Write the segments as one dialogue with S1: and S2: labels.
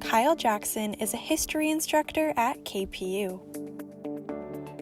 S1: Kyle Jackson is a history instructor at KPU.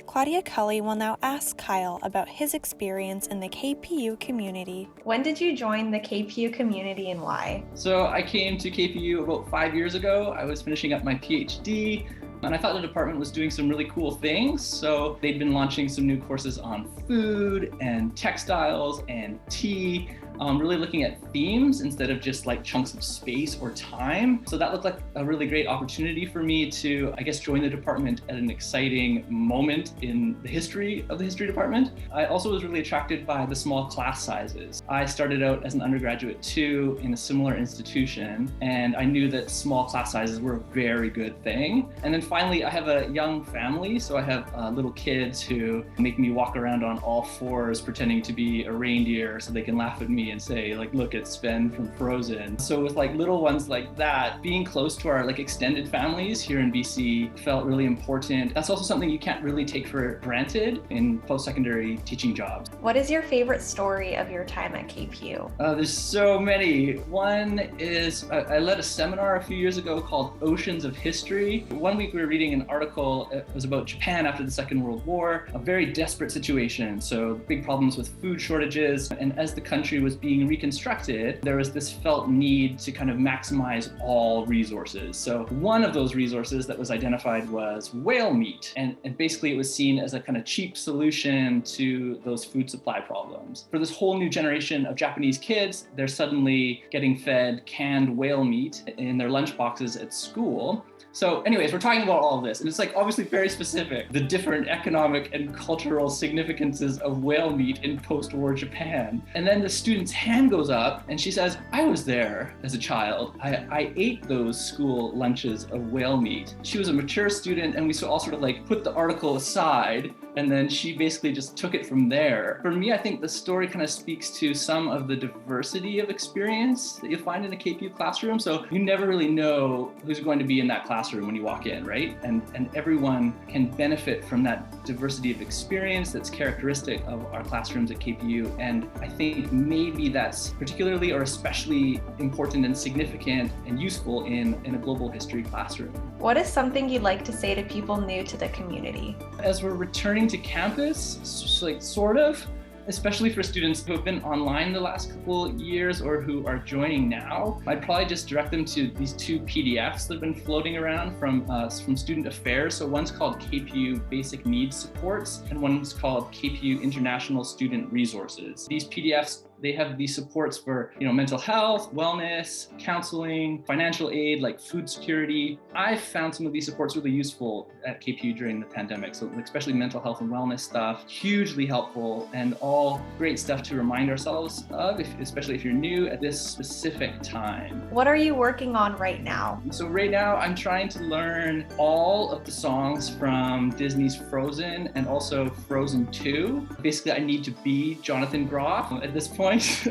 S1: Claudia Cully will now ask Kyle about his experience in the KPU community. When did you join the KPU community and why?
S2: So I came to KPU about 5 years ago. I was finishing up my PhD. And I thought the department was doing some really cool things. So they'd been launching some new courses on food and textiles and tea, really looking at themes instead of just like chunks of space or time. So that looked like a really great opportunity for me to, I guess, join the department at an exciting moment in the history of the history department. I also was really attracted by the small class sizes. I started out as an undergraduate too in a similar institution, and I knew that small class sizes were a very good thing. And then finally, I have a young family, so I have little kids who make me walk around on all fours pretending to be a reindeer so they can laugh at me and say, like, look, it's Sven from Frozen. So with like little ones like that, being close to our like extended families here in BC felt really important. That's also something you can't really take for granted in post-secondary teaching jobs.
S1: What is your favorite story of your time at KPU?
S2: There's so many. One is I led a seminar a few years ago called Oceans of History. One week we were reading an article. It was about Japan after the Second World War, a very desperate situation. So big problems with food shortages. And as the country was being reconstructed, there was this felt need to kind of maximize all resources. So one of those resources that was identified was whale meat. And basically it was seen as a kind of cheap solution to those food supply problems. For this whole new generation of Japanese kids, they're suddenly getting fed canned whale meat in their lunch boxes at school. So anyways, we're talking about all of this, and it's like obviously very specific, the different economic and cultural significances of whale meat in post-war Japan. And then the student's hand goes up and she says, I was there as a child. I ate those school lunches of whale meat. She was a mature student, and we all sort of like put the article aside, and then she basically just took it from there. For me, I think the story kind of speaks to some of the diversity of experience that you find in a KPU classroom. So you never really know who's going to be in that classroom when you walk in, right? And everyone can benefit from that diversity of experience that's characteristic of our classrooms at KPU. And I think maybe that's particularly or especially important and significant and useful in a global history classroom.
S1: What is something you'd like to say to people new to the community?
S2: As we're returning to campus, sort of, especially for students who have been online the last couple years or who are joining now, I'd probably just direct them to these two PDFs that have been floating around from Student Affairs. So one's called KPU Basic Needs Supports, and one's called KPU International Student Resources. These PDFs, they have these supports for, mental health, wellness, counseling, financial aid, like food security. I found some of these supports really useful at KPU during the pandemic. So especially mental health and wellness stuff, hugely helpful, and all great stuff to remind ourselves of, especially if you're new at this specific time.
S1: What are you working on right now?
S2: So right now I'm trying to learn all of the songs from Disney's Frozen and also Frozen 2. Basically, I need to be Jonathan Groff at this point.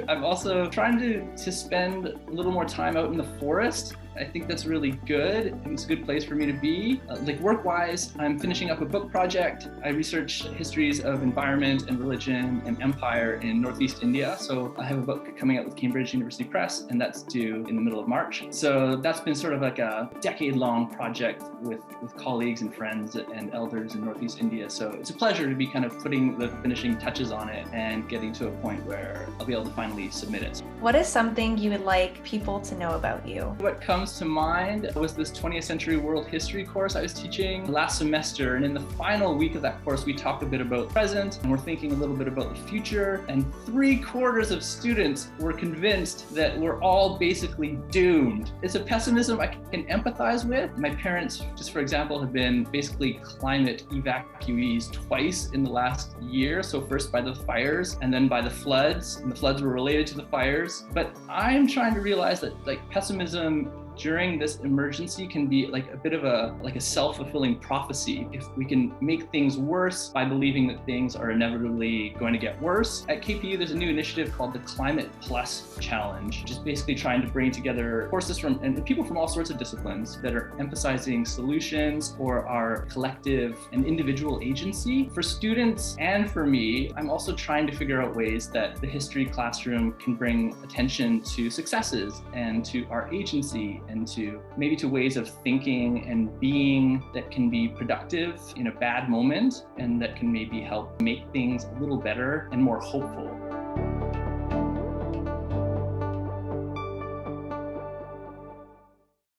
S2: I'm also trying to spend a little more time out in the forest. I think that's really good. I think it's a good place for me to be. Like work-wise, I'm finishing up a book project. I research histories of environment and religion and empire in Northeast India. So I have a book coming out with Cambridge University Press, and that's due in the middle of March. So that's been sort of like a decade-long project with colleagues and friends and elders in Northeast India. So it's a pleasure to be kind of putting the finishing touches on it and getting to a point where I'll be able to finally submit it.
S1: What is something you would like people to know about you?
S2: What comes to mind was this 20th century world history course I was teaching last semester. And in the final week of that course, we talked a bit about the present, and we're thinking a little bit about the future. And 3/4 of students were convinced that we're all basically doomed. It's a pessimism I can empathize with. My parents, just for example, have been basically climate evacuees twice in the last year. So first by the fires and then by the floods. And the floods were related to the fires. But I'm trying to realize that pessimism during this emergency can be like a bit of a self-fulfilling prophecy. If we can make things worse by believing that things are inevitably going to get worse. At KPU, there's a new initiative called the Climate Plus Challenge, which is basically trying to bring together courses and people from all sorts of disciplines that are emphasizing solutions for our collective and individual agency. For students and for me, I'm also trying to figure out ways that the history classroom can bring attention to successes and to our agency and to maybe to ways of thinking and being that can be productive in a bad moment and that can maybe help make things a little better and more hopeful.